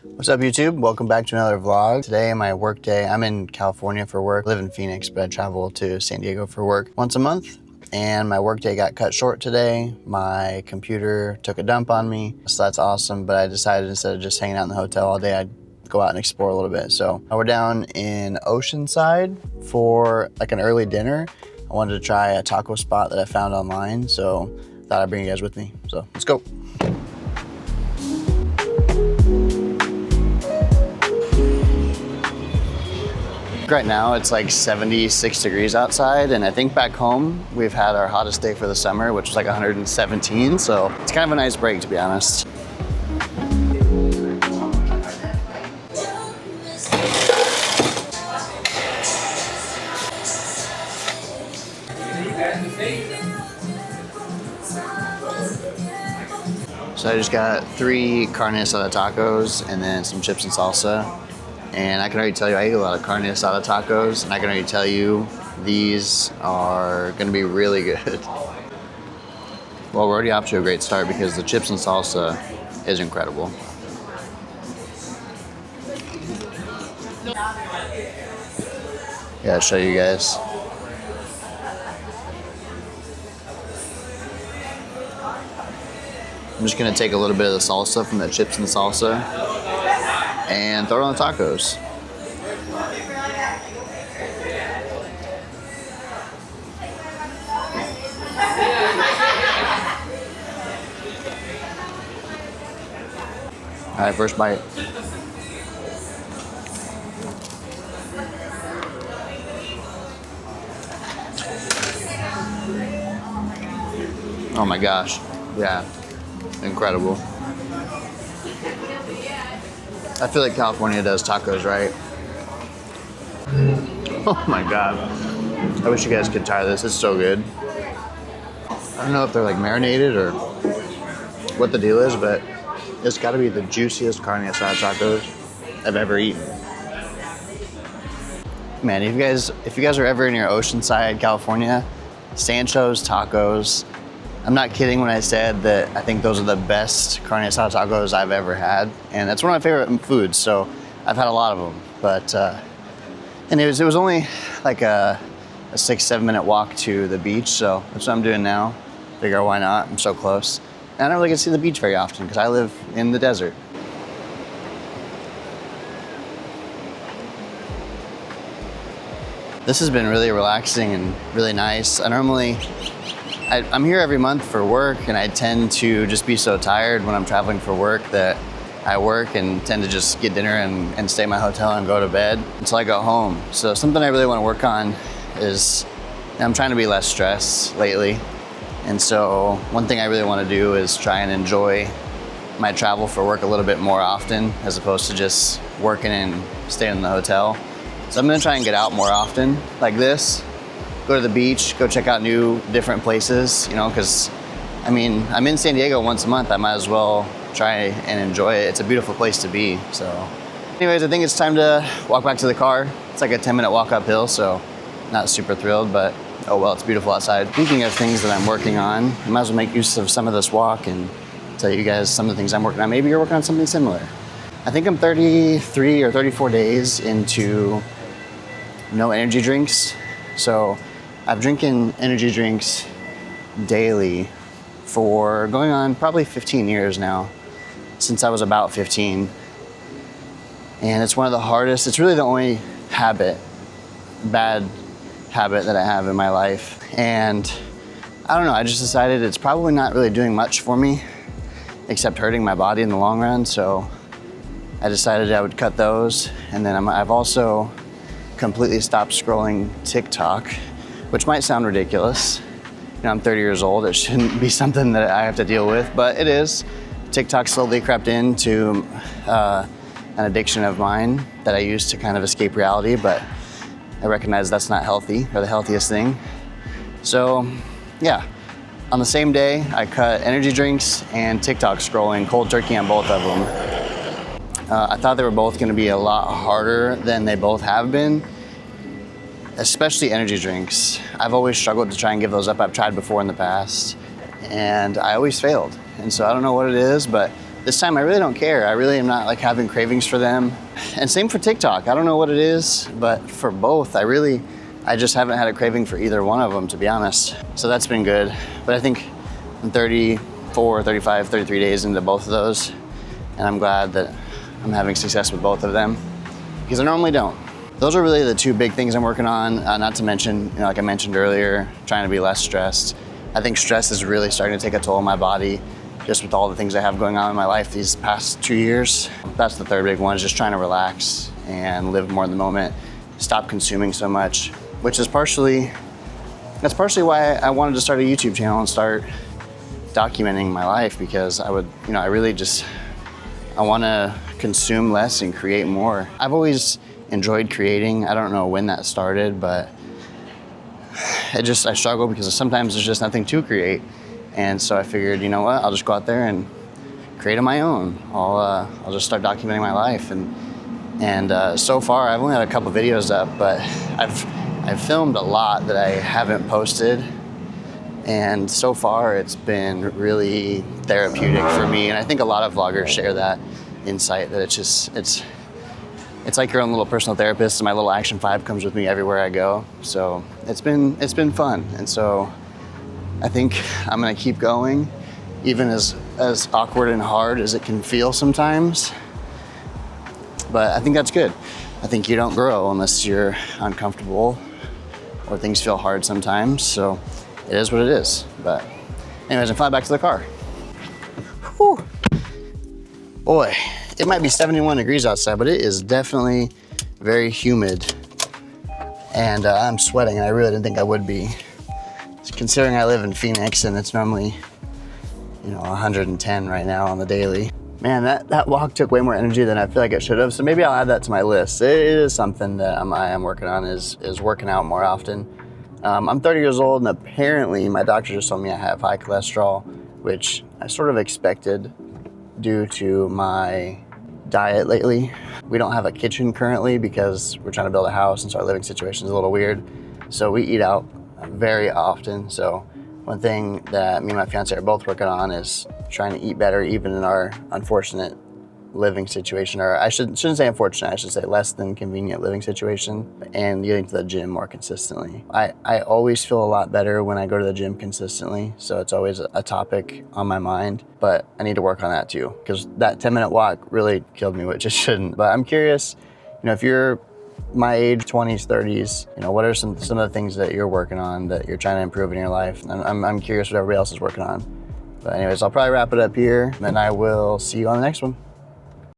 What's up, YouTube? Welcome back to another vlog. Today, my work day. I'm in California for work. I live in Phoenix, but I travel to San Diego for work once a month. And my work day got cut short today. My computer took a dump on me, so that's awesome. But I decided instead of just hanging out in the hotel all day, I'd go out and explore a little bit. So we're down in Oceanside for like an early dinner. I wanted to try a taco spot that I found online, so thought I'd bring you guys with me. So let's go. Right now it's like 76 degrees outside, and I think back home we've had our hottest day for the summer, which was like 117, so it's kind of a nice break, to be honest. So I just got 3 carne asada tacos and then some chips and salsa. And I can already tell you, I eat a lot of carne asada tacos, and I can already tell you these are gonna be really good. Well, we're already off to a great start because the chips and salsa is incredible. Yeah, I'll show you guys. I'm just gonna take a little bit of the salsa from the chips and salsa and throw it on the tacos. All right, first bite. Oh my gosh, yeah, incredible. I feel like California does tacos right. Oh my God. I wish you guys could try this, it's so good. I don't know if they're like marinated or what the deal is, but it's gotta be the juiciest carne asada tacos I've ever eaten. Man, if you guys are ever in your Oceanside, California, Sancho's Tacos, I'm not kidding when I said that I think those are the best carne asada tacos I've ever had. And that's one of my favorite foods, so I've had a lot of them. But, and it was only like a 6-7 minute walk to the beach, so that's what I'm doing now. Figure why not, I'm so close. And I don't really get to see the beach very often because I live in the desert. This has been really relaxing and really nice. I'm here every month for work, and I tend to just be so tired when I'm traveling for work that I work and tend to just get dinner and stay in my hotel and go to bed until I go home. So something I really want to work on is, I'm trying to be less stressed lately. And so one thing I really want to do is try and enjoy my travel for work a little bit more often, as opposed to just working and staying in the hotel. So I'm gonna try and get out more often like this. Go to the beach, go check out new, different places, you know, because I mean, I'm in San Diego once a month. I might as well try and enjoy it. It's a beautiful place to be, so. Anyways, I think it's time to walk back to the car. It's like a 10-minute walk uphill, so not super thrilled, but oh well, it's beautiful outside. Thinking of things that I'm working on, I might as well make use of some of this walk and tell you guys some of the things I'm working on. Maybe you're working on something similar. I think I'm 33 or 34 days into no energy drinks. So I've drinking energy drinks daily for going on probably 15 years now, since I was about 15. And it's one of the hardest, it's really the only bad habit that I have in my life. And I don't know, I just decided it's probably not really doing much for me, except hurting my body in the long run. So I decided I would cut those. And then I've also completely stopped scrolling TikTok, which might sound ridiculous. You know, I'm 30 years old. It shouldn't be something that I have to deal with, but it is. TikTok slowly crept into an addiction of mine that I use to kind of escape reality, but I recognize that's not healthy or the healthiest thing. So yeah, on the same day, I cut energy drinks and TikTok scrolling, cold turkey on both of them. I thought they were both gonna be a lot harder than they both have been, especially energy drinks. I've always struggled to try and give those up. I've tried before in the past, and I always failed. And so I don't know what it is, but this time I really don't care. I really am not like having cravings for them. And same for TikTok. I don't know what it is, but for both, I just haven't had a craving for either one of them, to be honest. So that's been good. But I think I'm 34, 35, 33 days into both of those. And I'm glad that I'm having success with both of them because I normally don't. Those are really the two big things I'm working on. Not to mention, like I mentioned earlier, trying to be less stressed. I think stress is really starting to take a toll on my body just with all the things I have going on in my life these past 2 years. That's the third big one, is just trying to relax and live more in the moment, stop consuming so much, which is that's partially why I wanted to start a YouTube channel and start documenting my life, because I want to consume less and create more. I've always enjoyed creating. I don't know when that started, but I struggle because sometimes there's just nothing to create. And so I figured, you know what, I'll just go out there and create on my own. I'll just start documenting my life. And so far, I've only had a couple videos up, but I've filmed a lot that I haven't posted. And so far, it's been really therapeutic for me. And I think a lot of vloggers share that insight, that it's like your own little personal therapist, and my little Action 5 comes with me everywhere I go. So it's been fun. And so I think I'm gonna keep going, even as awkward and hard as it can feel sometimes. But I think that's good. I think you don't grow unless you're uncomfortable or things feel hard sometimes. So it is what it is. But anyways, I'm flying back to the car. Whew. Boy, it might be 71 degrees outside, but it is definitely very humid. And I'm sweating, and I really didn't think I would be. Considering I live in Phoenix and it's normally, 110 right now on the daily. Man, that walk took way more energy than I feel like it should have. So maybe I'll add that to my list. It is something that I am working on, is working out more often. I'm 30 years old, and apparently my doctor just told me I have high cholesterol, which I sort of expected due to my diet lately. We don't have a kitchen currently because we're trying to build a house, and so our living situation is a little weird. So we eat out very often. So one thing that me and my fiance are both working on is trying to eat better, even in our unfortunate living situation, or I shouldn't say unfortunate, I should say less than convenient living situation, and getting to the gym more consistently. I always feel a lot better when I go to the gym consistently, so it's always a topic on my mind, but I need to work on that too, because that 10-minute walk really killed me, which it shouldn't. But I'm curious, if you're my age, 20s, 30s, what are some of the things that you're working on that you're trying to improve in your life? And I'm curious what everybody else is working on. But anyways, I'll probably wrap it up here, and I will see you on the next one.